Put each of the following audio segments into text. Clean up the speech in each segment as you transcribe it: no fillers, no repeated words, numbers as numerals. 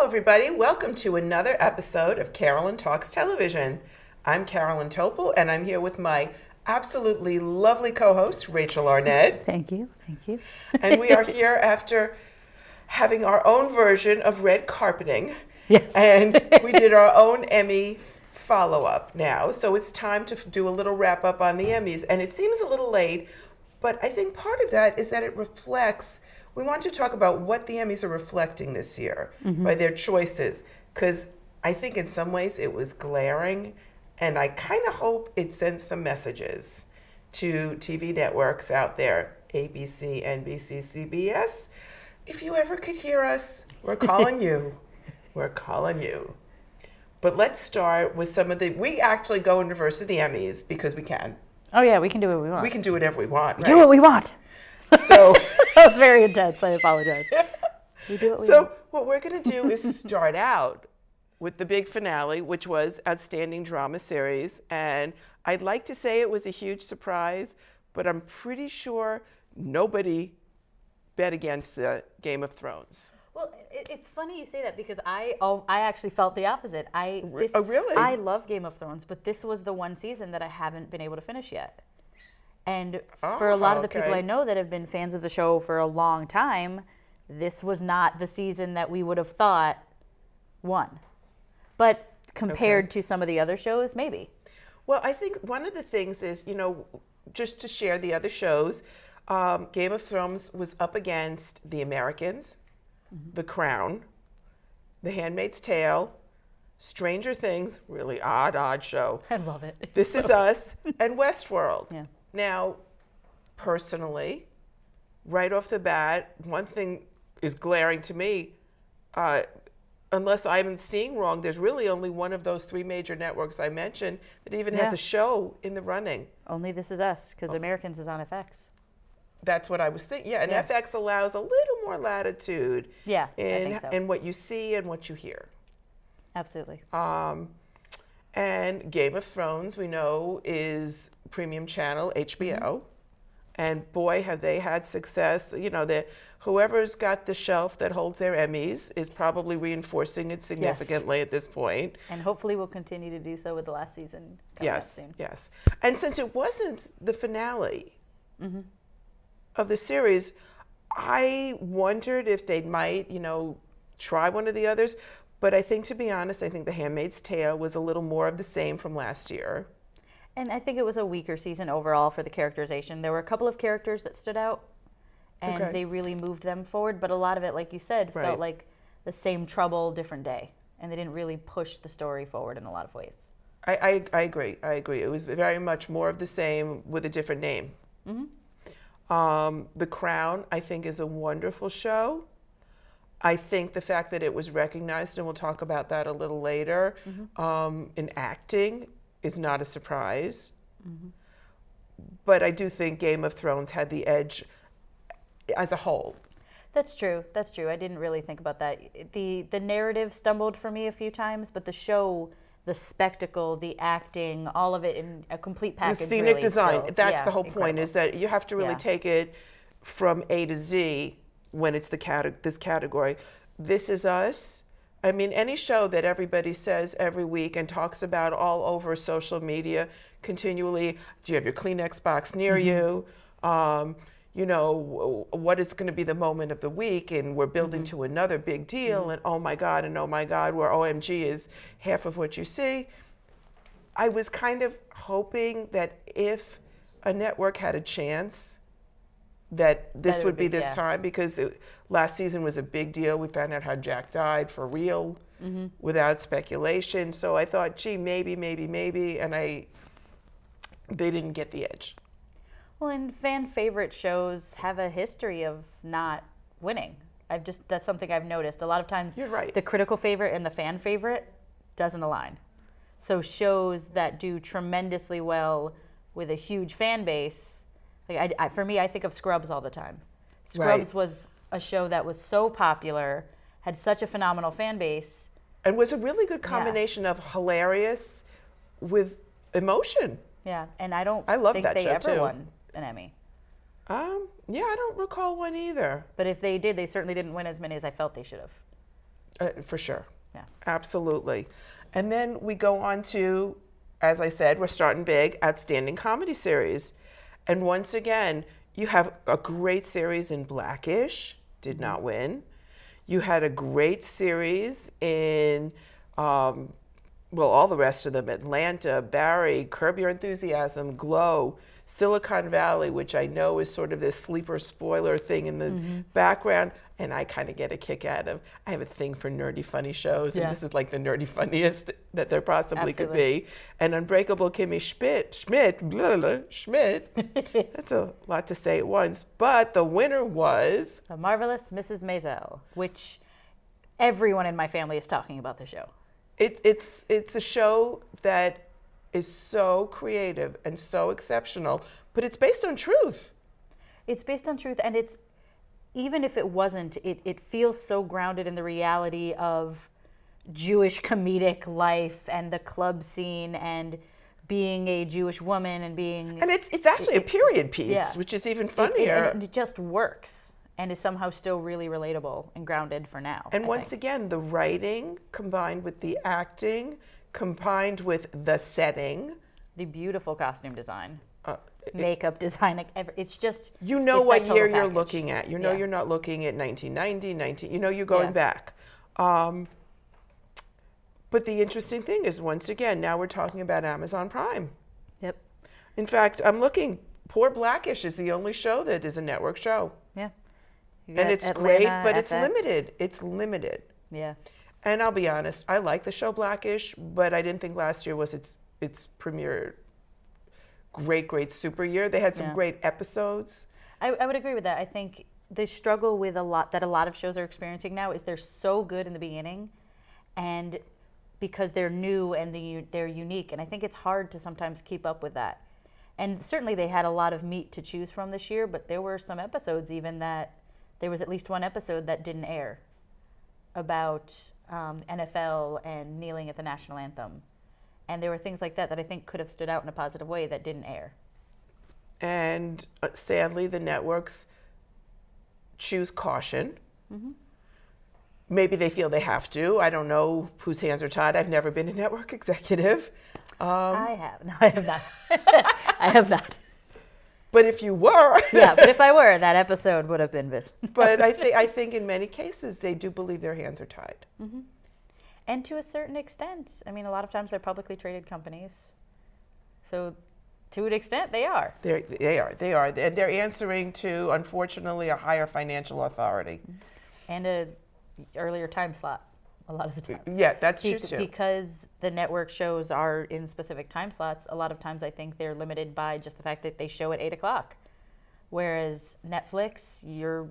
everybody. Welcome to another episode of Carolyn Talks Television. I'm Carolyn Topol, and I'm here with my absolutely lovely co-host, Rachel Arnett. Thank you. And we are here after having our own version of red carpeting. Yes. And we did our own Emmy follow-up now. So it's time to do a little wrap-up on the Emmys. And it seems a little late, but I think part of that is that it reflects. We want to talk about what the Emmys are reflecting this year by their choices, because I think in some ways it was glaring, and I kind of hope it sends some messages to TV networks out there, ABC, NBC, CBS. If you ever could hear us, we're calling you. We're calling you. But let's start with we actually go in reverse of the Emmys because we can. Oh yeah, we can do what we want. We can do whatever we want, right? Do what we want. So That's very intense. I apologize. We do what we want. So what we're going to do is start out with the big finale, which was Outstanding Drama Series. And I'd like to say it was a huge surprise, but I'm pretty sure nobody bet against the Game of Thrones. Well, it's funny you say that because I actually felt the opposite. Oh, really? I love Game of Thrones, but this was the one season that I haven't been able to finish yet. And for a lot of the people I know that have been fans of the show for a long time, this was not the season that we would have thought won. But compared to some of the other shows, maybe. Well, I think one of the things is, just to share the other shows, Game of Thrones was up against The Americans, The Crown, The Handmaid's Tale, Stranger Things, really odd show. I love it. This Is Us, and Westworld. Yeah. Now, personally, right off the bat, one thing is glaring to me. Unless I'm seeing wrong, there's really only one of those three major networks I mentioned that even has a show in the running. Only This Is Us, because Americans is on FX. That's what I was thinking. Yeah, and FX allows a little more latitude I think so. in what you see and what you hear. Absolutely. And Game of Thrones, we know, is premium channel, HBO. And boy, have they had success. Whoever's got the shelf that holds their Emmys is probably reinforcing it significantly at this point. And hopefully we'll continue to do so with the last season coming up soon. Yes. And since it wasn't the finale of the series, I wondered if they might, try one of the others. But I think, to be honest, I think The Handmaid's Tale was a little more of the same from last year. And I think it was a weaker season overall for the characterization. There were a couple of characters that stood out, and they really moved them forward. But a lot of it, like you said, felt like the same trouble, different day. And they didn't really push the story forward in a lot of ways. I agree. It was very much more of the same with a different name. The Crown, I think, is a wonderful show. I think the fact that it was recognized, and we'll talk about that a little later, in acting is not a surprise. But I do think Game of Thrones had the edge as a whole. That's true. I didn't really think about that. The narrative stumbled for me a few times, but the show, the spectacle, the acting, all of it in a complete package. The scenic really design, still, that's the whole incredible. point, is that you have to really take it from A to Z when it's this category. This Is Us. I mean, any show that everybody says every week and talks about all over social media continually. Do you have your Kleenex box near you? What is going to be the moment of the week? And we're building to another big deal. And oh my God, where OMG is half of what you see. I was kind of hoping that if a network had a chance, that this would be this time, because last season was a big deal. We found out how Jack died for real, without speculation. So I thought, gee, maybe, and they didn't get the edge. Well, and fan favorite shows have a history of not winning. That's something I've noticed. A lot of times, you're right, the critical favorite and the fan favorite doesn't align. So shows that do tremendously well with a huge fan base. For me, I think of Scrubs all the time. Scrubs was a show that was so popular, had such a phenomenal fan base. And was a really good combination of hilarious with emotion. Yeah, and I don't love think that they show ever too. won an Emmy. Yeah, I don't recall one either. But if they did, they certainly didn't win as many as I felt they should have. For sure. Yeah. Absolutely. And then we go on to, as I said, we're starting big, Outstanding Comedy Series. And once again, you have a great series in Blackish, did not win. You had a great series in, well, all the rest of them, Atlanta, Barry, Curb Your Enthusiasm, Glow, Silicon Valley, which I know is sort of this sleeper spoiler thing in the background, and I kind of get a kick out of. I have a thing for nerdy, funny shows, and this is like the nerdy funniest that there possibly could be. And Unbreakable Kimmy Schmidt, that's a lot to say at once, but the winner was The Marvelous Mrs. Maisel, which everyone in my family is talking about the show. It's a show that is so creative and so exceptional, but it's based on truth. It's based on truth, and it's, even if it wasn't, it feels so grounded in the reality of Jewish comedic life and the club scene and being a Jewish woman and being... And it's actually a period piece, which is even funnier. And it just works and is somehow still really relatable and grounded for now. And once again, the writing combined with the acting, combined with the setting. The beautiful costume design. Makeup design, it's just... You know what year you're looking at. You know you're not looking at 1990, you know you're going back. But the interesting thing is, once again, now we're talking about Amazon Prime. Yep. In fact, I'm looking, poor Blackish is the only show that is a network show. Yeah. And it's Atlanta, great, but FX. it's limited. It's limited. Yeah. And I'll be honest, I like the show Blackish, but I didn't think last year was its premiere great super year. They had some great episodes. I would agree with that. I think the struggle with a lot of shows are experiencing now is they're so good in the beginning, and because they're new and they're unique, and I think it's hard to sometimes keep up with that. And certainly they had a lot of meat to choose from this year, but there were some episodes even that, there was at least one episode that didn't air about NFL and kneeling at the national anthem. And there were things like that I think could have stood out in a positive way that didn't air. And sadly, the networks choose caution. Maybe they feel they have to. I don't know whose hands are tied. I've never been a network executive. I have. No, I have not. I have not. But if you were. Yeah, but if I were, that episode would have been visible. But I think in many cases, they do believe their hands are tied. And to a certain extent, I mean, a lot of times they're publicly traded companies. So to an extent, they are. They are. And they're answering to, unfortunately, a higher financial authority. And an earlier time slot, a lot of the time. Yeah, that's true too. Because the network shows are in specific time slots, a lot of times I think they're limited by just the fact that they show at 8 o'clock. Whereas Netflix, you're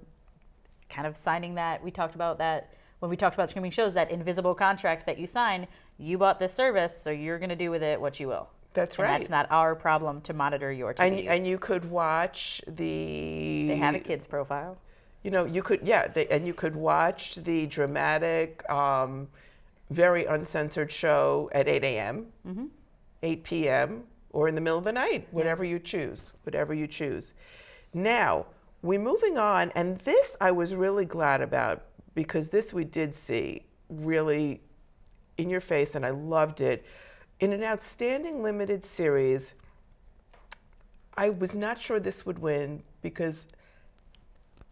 kind of signing that, we talked about that, when we talked about streaming shows, that invisible contract that you sign, you bought this service, so you're going to do with it what you will. That's right. And that's not our problem to monitor your TVs. And you could watch They have a kids profile. You know, you could, and you could watch the dramatic, very uncensored show at 8 a.m., 8 p.m., or in the middle of the night, whatever you choose. Now, we're moving on, and this I was really glad about, because this we did see really in your face, and I loved it. In an outstanding limited series, I was not sure this would win, because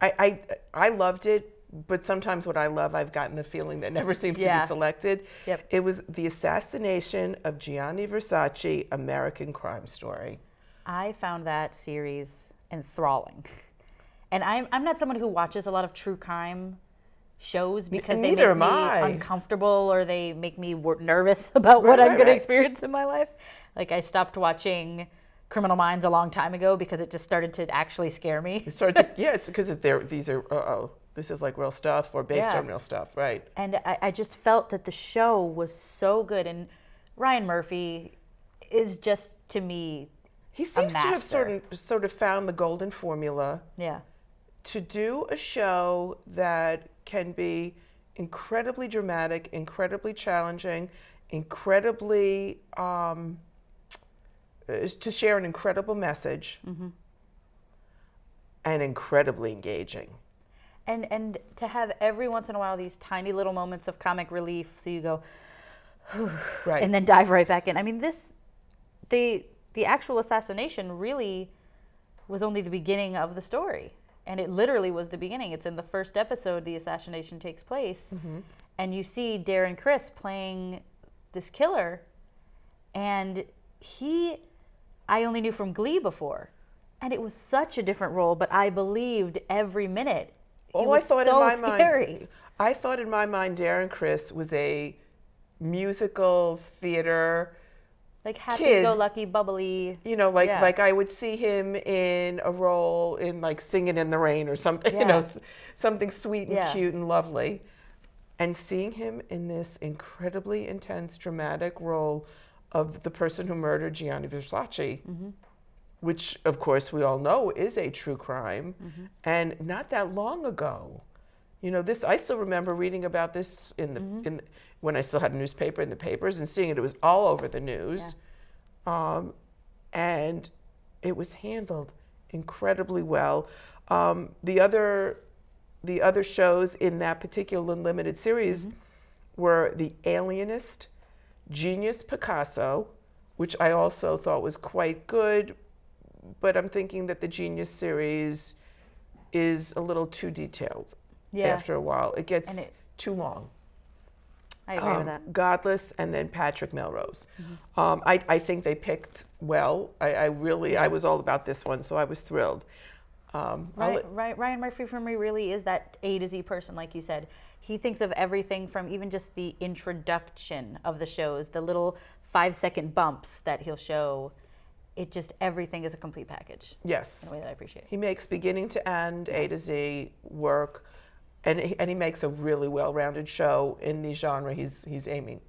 I loved it, but sometimes what I love, I've gotten the feeling that never seems to be selected. Yep. It was The Assassination of Gianni Versace, American Crime Story. I found that series enthralling. And I'm not someone who watches a lot of true crime shows because they make me uncomfortable or they make me nervous about what I'm going to experience in my life. Like, I stopped watching Criminal Minds a long time ago because it just started to actually scare me. It started to, it's because this is like real stuff or based on real stuff, right? And I just felt that the show was so good. And Ryan Murphy is just, to me, he seems to have sort of found the golden formula. Yeah. To do a show that can be incredibly dramatic, incredibly challenging, incredibly to share an incredible message, and incredibly engaging. And to have every once in a while these tiny little moments of comic relief, so you go, Right. and then dive right back in. I mean, the actual assassination really was only the beginning of the story. And it literally was the beginning. It's in the first episode the assassination takes place. Mm-hmm. And you see Darren Criss playing this killer. And I only knew from Glee before. And it was such a different role, but I believed every minute. I thought so in my scary. mind, I thought in my mind Darren Criss was a musical theater, like happy-go-lucky, bubbly. You know, like I would see him in a role in like Singing in the Rain or something, you know, something sweet and cute and lovely. And seeing him in this incredibly intense, dramatic role of the person who murdered Gianni Versace, which of course we all know is a true crime, and not that long ago. You know, I still remember reading about this when I still had a newspaper in the papers and seeing it. It was all over the news. Yeah. And it was handled incredibly well. The other shows in that particular limited series were The Alienist, Genius Picasso, which I also thought was quite good, but I'm thinking that the Genius series is a little too detailed. After a while, it gets too long. I agree with that. Godless, and then Patrick Melrose. I think they picked well. I was all about this one, so I was thrilled. Ryan Murphy for me really is that A to Z person, like you said. He thinks of everything from even just the introduction of the shows, the little 5-second bumps that he'll show. Everything is a complete package. Yes. In a way that I appreciate. He makes beginning to end, A to Z work. And he makes a really well-rounded show in the genre he's aiming.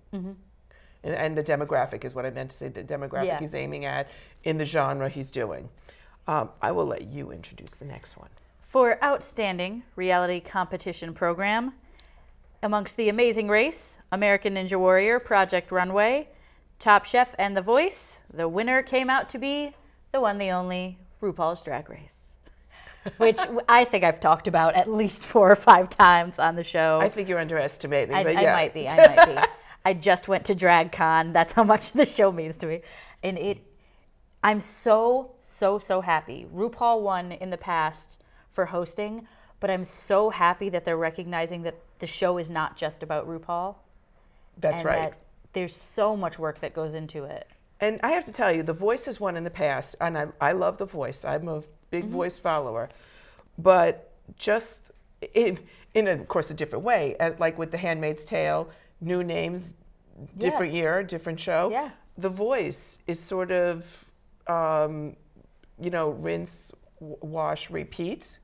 And the demographic is what I meant to say, the demographic he's aiming at in the genre he's doing. I will let you introduce the next one. For Outstanding Reality Competition Program, amongst The Amazing Race, American Ninja Warrior, Project Runway, Top Chef, and The Voice, the winner came out to be the one, the only, RuPaul's Drag Race. Which I think I've talked about at least 4 or 5 times on the show. I think you're underestimating, but I might be. I just went to DragCon. That's how much the show means to me. And I'm so happy. RuPaul won in the past for hosting, but I'm so happy that they're recognizing that the show is not just about RuPaul. That's right. That there's so much work that goes into it. And I have to tell you, The Voice has won in the past, and I love The Voice. I'm a big Voice follower, but just in of course a different way, like with The Handmaid's Tale, new names, different year, different show. Yeah. The Voice is sort of, rinse, wash, repeat.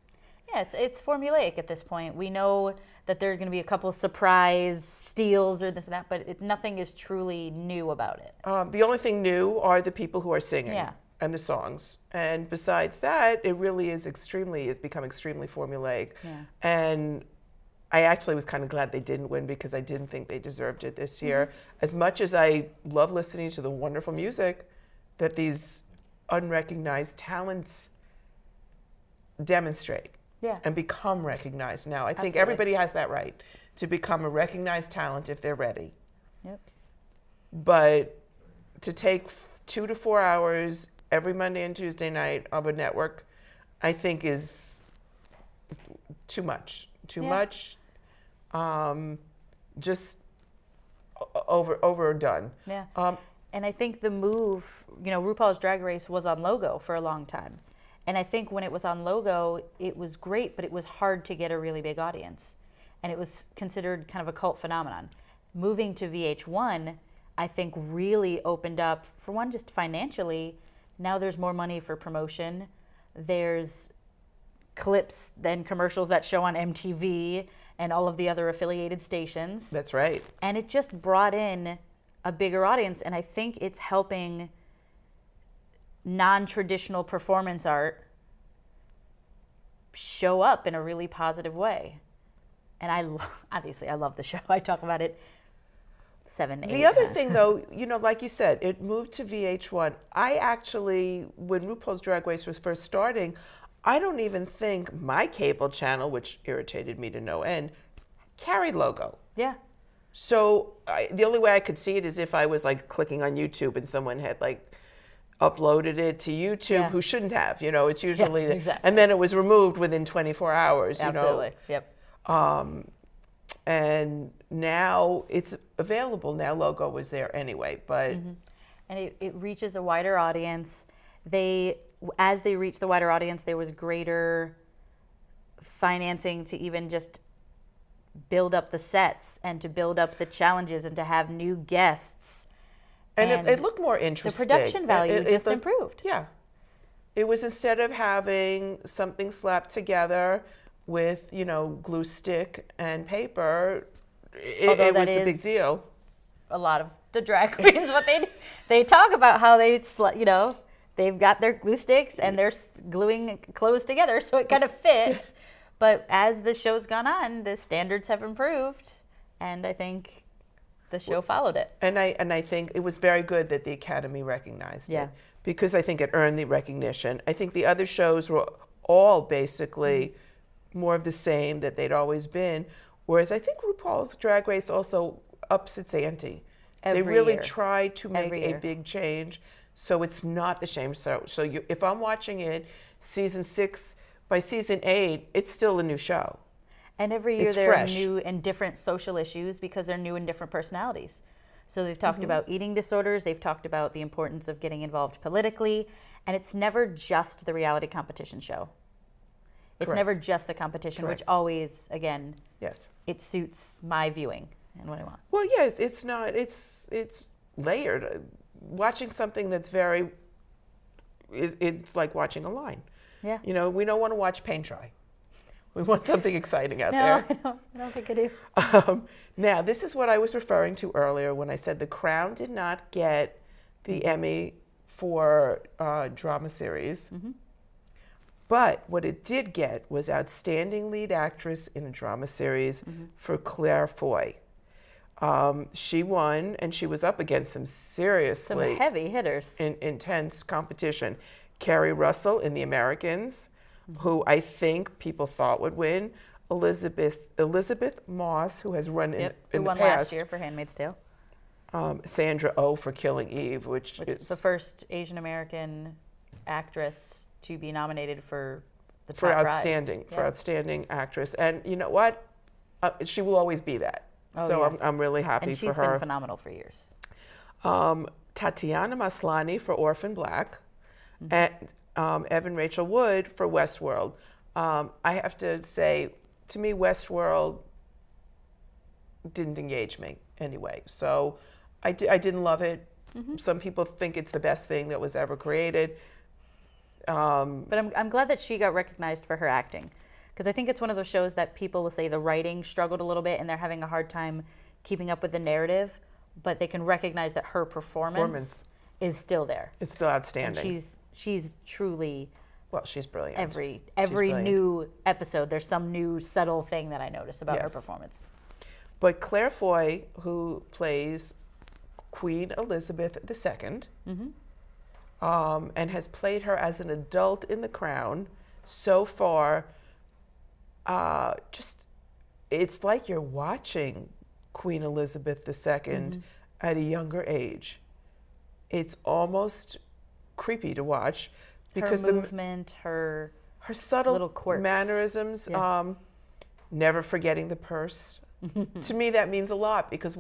Yeah, it's formulaic at this point. We know that there are going to be a couple surprise steals or this and that, but nothing is truly new about it. The only thing new are the people who are singing. Yeah. And the songs. And besides that, it really is become extremely formulaic. Yeah. And I actually was kind of glad they didn't win because I didn't think they deserved it this year. As much as I love listening to the wonderful music that these unrecognized talents demonstrate and become recognized now. I think everybody has that right to become a recognized talent if they're ready. Yep. But to take 2 to 4 hours every Monday and Tuesday night of a network, I think is too much. Just overdone. Yeah. And I think the move, RuPaul's Drag Race was on Logo for a long time. And I think when it was on Logo, it was great, but it was hard to get a really big audience. And it was considered kind of a cult phenomenon. Moving to VH1, I think really opened up, for one, just financially. Now there's more money for promotion. There's clips and commercials that show on MTV and all of the other affiliated stations. That's right. And it just brought in a bigger audience, and I think it's helping non-traditional performance art show up in a really positive way. And obviously I love the show. I talk about it 7, 8 The other times. thing, though, like you said, it moved to VH1. I actually, when RuPaul's Drag Race was first starting, I don't even think my cable channel, which irritated me to no end, carried logo. Yeah. So the only way I could see it is if I was like clicking on YouTube and someone had like uploaded it to YouTube who shouldn't have. You know, it's usually, exactly. and then it was removed within 24 hours. Absolutely. You know. Yep. And now it's available. Now logo was there anyway, but and it reaches a wider audience. As they reached the wider audience, there was greater financing to even just build up the sets and to build up the challenges and to have new guests. And it looked more interesting. The production value just improved. Yeah. It was, instead of having something slapped together with, you know, glue stick and paper, it was a big deal. A lot of the drag queens, what they talk about how they've got their glue sticks and they're gluing clothes together so it kind of fit. But as the show's gone on, the standards have improved, and I think the show followed it. And I think it was very good that the Academy recognized it, because I think it earned the recognition. I think the other shows were all basically more of the same that they'd always been, whereas I think RuPaul's Drag Race also ups its ante. They really tried to make a big change, so it's not the same. So if I'm watching it, season 6, by season 8, it's still a new show. And every year there are new and different social issues because they're new and different personalities. So they've talked about eating disorders, they've talked about the importance of getting involved politically, and it's never just the reality competition show. It's never just the competition, which always, again, it suits my viewing and what I want. Well, yeah, it's not, it's layered. Watching something that's it's like watching a line. Yeah. You know, we don't want to watch paint dry. We want something exciting out there. No, I don't think I do. Now, this is what I was referring to earlier when I said The Crown did not get the Emmy for drama series. But what it did get was Outstanding Lead Actress in a Drama Series for Claire Foy. She won, and she was up against some heavy hitters, intense competition. Kerry Russell in The Americans, who I think people thought would win. Elizabeth Moss, who has run in who the won past. last year for Handmaid's Tale. Sandra Oh for Killing Eve, which is the first Asian American actress to be nominated for the top outstanding actress. And you know what? She will always be that. I'm really happy for her. And she's been phenomenal for years. Tatiana Maslany for Orphan Black, and Evan Rachel Wood for Westworld. I have to say, to me, Westworld didn't engage me anyway. So I didn't love it. Some people think it's the best thing that was ever created. But I'm glad that she got recognized for her acting, because I think it's one of those shows that people will say the writing struggled a little bit and they're having a hard time keeping up with the narrative, but they can recognize that her performance is still there. It's still outstanding. And she's truly, well, she's brilliant. Every new episode, there's some new subtle thing that I notice about her performance. But Claire Foy, who plays Queen Elizabeth II, and has played her as an adult in The Crown so far, it's like you're watching Queen Elizabeth II at a younger age. It's almost creepy to watch because her movement, her subtle little quirks, mannerisms, never forgetting the purse. To me, that means a lot because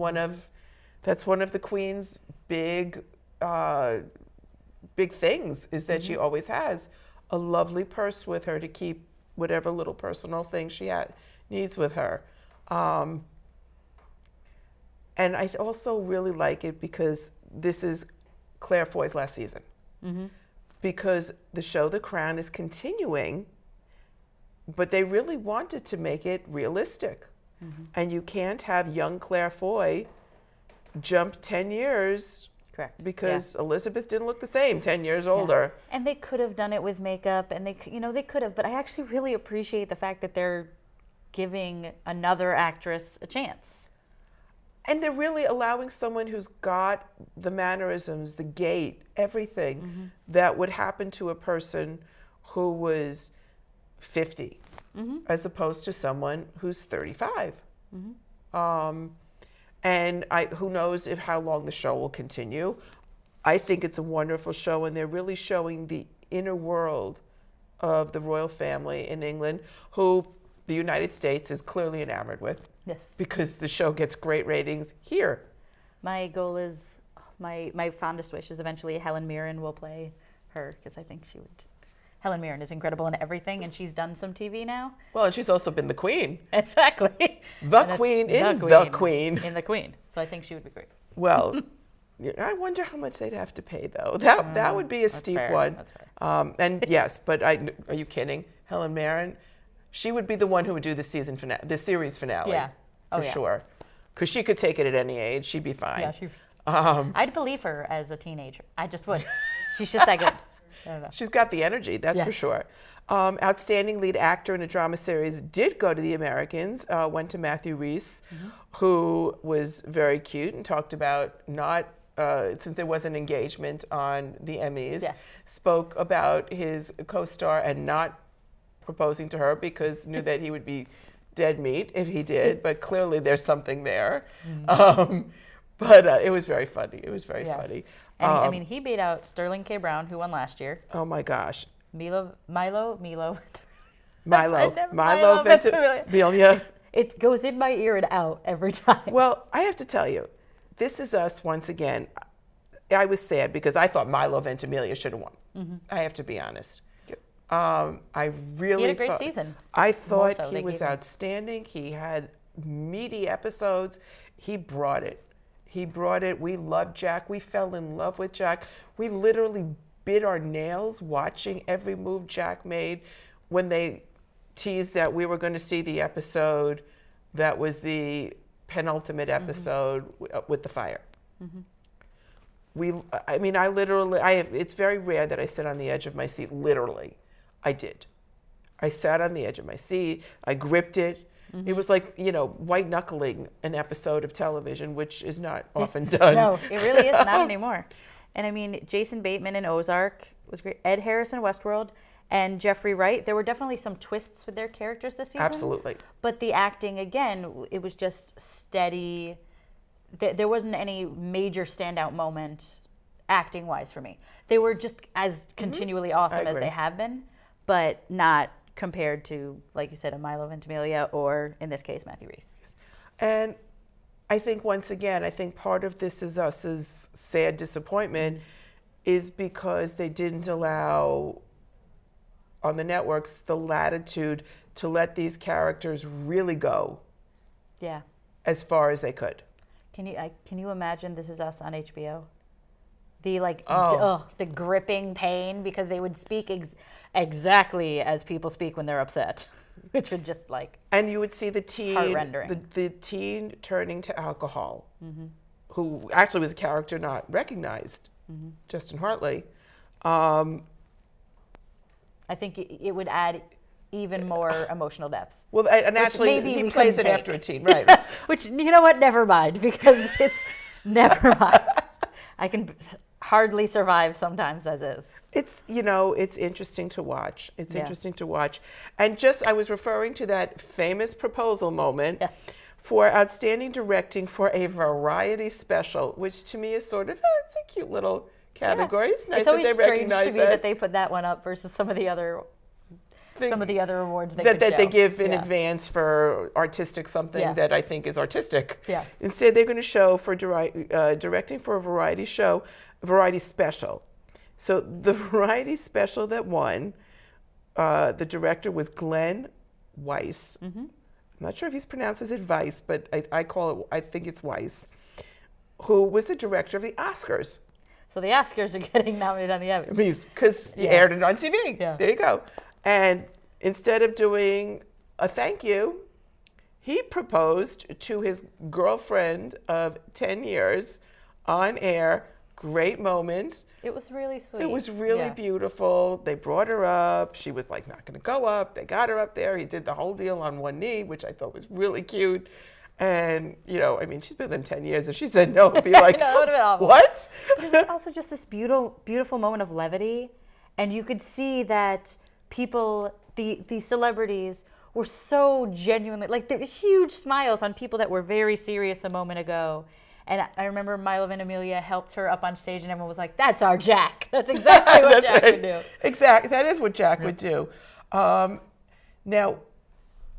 that's one of the Queen's big things is that she always has a lovely purse with her to keep whatever little personal thing she needs with her. And I also really like it because this is Claire Foy's last season. Because the show The Crown is continuing, but they really wanted to make it realistic. And you can't have young Claire Foy jump 10 years. Correct. Because Elizabeth didn't look the same 10 years older. And they could have done it with makeup, and they could have, but I actually really appreciate the fact that they're giving another actress a chance. And they're really allowing someone who's got the mannerisms, the gait, everything that would happen to a person who was 50, as opposed to someone who's 35. And who knows how long the show will continue. I think it's a wonderful show, and they're really showing the inner world of the royal family in England, who the United States is clearly enamored with. Yes. Because the show gets great ratings here. My goal is, my fondest wish is eventually Helen Mirren will play her, because I think she would. Helen Mirren is incredible in everything, and she's done some TV now. Well, and she's also been the queen. Exactly. The queen in The Queen. In The Queen. So I think she would be great. Well, I wonder how much they'd have to pay, though. That would be a steep fair. one. That's fair. And yes, but are you kidding? Helen Mirren, she would be the one who would do the series finale. Yeah. For sure. Because she could take it at any age. She'd be fine. Yeah, I'd believe her as a teenager. I just would. She's just that good. She's got the energy, that's for sure. Outstanding lead actor in a drama series did go to the Americans, went to Matthew Rhys, who was very cute and talked about since there was an engagement on the Emmys, spoke about his co-star and not proposing to her because knew that he would be dead meat if he did, but clearly there's something there. But it was very funny. It was very funny. And I mean, he beat out Sterling K. Brown, who won last year. Oh my gosh. Milo Ventimiglia. It goes in my ear and out every time. Well, I have to tell you, This Is Us, once again, I was sad because I thought Milo Ventimiglia should have won. I have to be honest. I really He had a great season. I thought he was outstanding. He had meaty episodes. He brought it. We loved Jack. We fell in love with Jack. We literally bit our nails watching every move Jack made when they teased that we were going to see the episode that was the penultimate episode with the fire. It's very rare that I sit on the edge of my seat. Literally, I did. I sat on the edge of my seat. I gripped it. It was like, white knuckling an episode of television, which is not often done. No, it really is not anymore. And I mean, Jason Bateman in Ozark was great. Ed Harris in Westworld and Jeffrey Wright. There were definitely some twists with their characters this season. Absolutely. But the acting, again, it was just steady. There wasn't any major standout moment acting-wise for me. They were just as continually awesome as they have been, but not compared to, like you said, a Milo Ventimiglia or, in this case, Matthew Rhys. And I think, once again, part of This Is Us's sad disappointment is because they didn't allow, on the networks, the latitude to let these characters really go as far as they could. Can you imagine This Is Us on HBO? The gripping pain, because they would speak exactly as people speak when they're upset, which would just and you would see the teen, heart-rendering. the teen turning to alcohol, who actually was a character not recognized, Justin Hartley. I think it would add even more emotional depth. Well, and actually, he plays it after a teen, right? Which, you know what? Never mind, because it's never mind. I can hardly survive sometimes as is. It's interesting to watch. It's interesting to watch. And I was referring to that famous proposal moment for outstanding directing for a variety special, which to me is sort of, it's a cute little category. It's nice that they recognize to me that they put that one up versus some of the other awards that they give in advance for artistic something that I think is artistic. Yeah. Instead, they're going to show for directing for a variety special. So the variety special that won, the director was Glenn Weiss. I'm not sure if he's pronounces it Weiss, but I think it's Weiss, who was the director of the Oscars. So the Oscars are getting nominated on the Emmys. Because you aired it on TV. Yeah. There you go. And instead of doing a thank you, he proposed to his girlfriend of 10 years on air. Great moment. It was really sweet. It was really beautiful. They brought her up. She was not going to go up. They got her up there. He did the whole deal on one knee, which I thought was really cute. And, she's been with him 10 years. If she said no, it'd be like, that would have been awful. What? It was also just this beautiful moment of levity. And you could see that people the celebrities were so genuinely, like, there were huge smiles on people that were very serious a moment ago. And I remember Milo Ventimiglia helped her up on stage, and everyone was like, "That's our Jack. That's exactly what Jack would do." Exactly. That is what Jack would do. Now,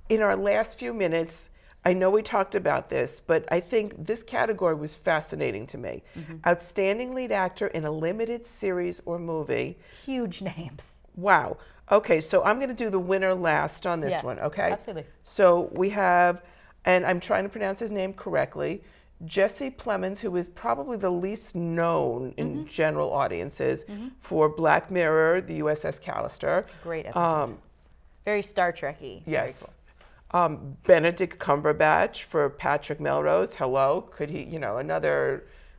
in our last few minutes, I know we talked about this, but I think this category was fascinating to me. Outstanding lead actor in a limited series or movie. Huge names. Wow. Okay, so I'm going to do the winner last on this one, okay? Absolutely. So we have, and I'm trying to pronounce his name correctly, Jesse Plemons, who is probably the least known in general audiences for Black Mirror, the USS Callister. Great episode. Very Star Trek-y. Yes. Benedict Cumberbatch for Patrick Melrose. Hello. Could he,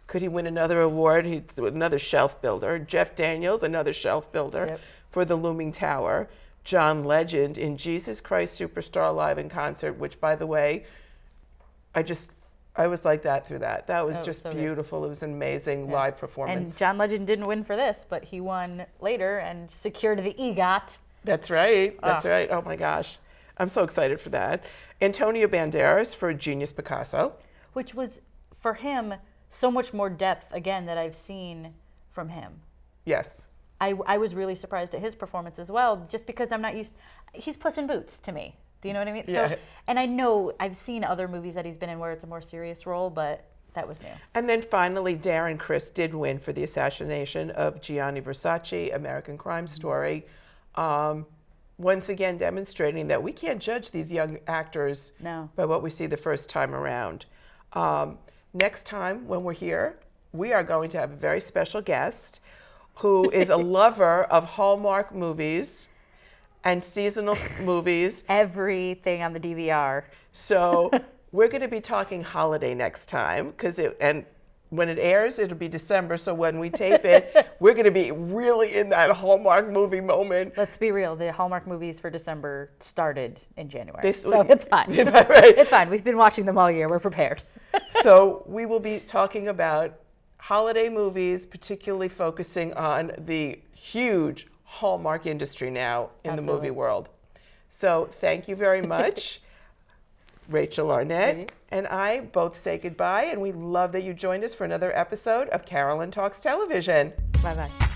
could he win another award? He's another shelf builder. Jeff Daniels, another shelf builder for The Looming Tower. John Legend in Jesus Christ Superstar Live in Concert, which, by the way, I was like that through that. That was just so beautiful. Good. It was an amazing live performance. And John Legend didn't win for this, but he won later and secured the EGOT. That's right. That's right. Oh my gosh. I'm so excited for that. Antonio Banderas for Genius Picasso. Which was, for him, so much more depth, again, that I've seen from him. Yes. I was really surprised at his performance as well, just because I'm not used. He's Puss in Boots to me. Do you know what I mean? Yeah. So, and I know I've seen other movies that he's been in where it's a more serious role, but that was new. And then finally, Darren Criss did win for the assassination of Gianni Versace, American Crime Story. Once again, demonstrating that we can't judge these young actors by what we see the first time around. Next time when we're here, we are going to have a very special guest who is a lover of Hallmark movies and seasonal movies. Everything on the DVR. So we're going to be talking holiday next time, and when it airs, it'll be December. So when we tape it, we're going to be really in that Hallmark movie moment. Let's be real. The Hallmark movies for December started in January. So it's fine. Right. It's fine. We've been watching them all year. We're prepared. So we will be talking about holiday movies, particularly focusing on the huge Hallmark industry now in the movie world. So thank you very much. Rachel Arnett and I both say goodbye, and we love that you joined us for another episode of Carolyn Talks Television. Bye-bye.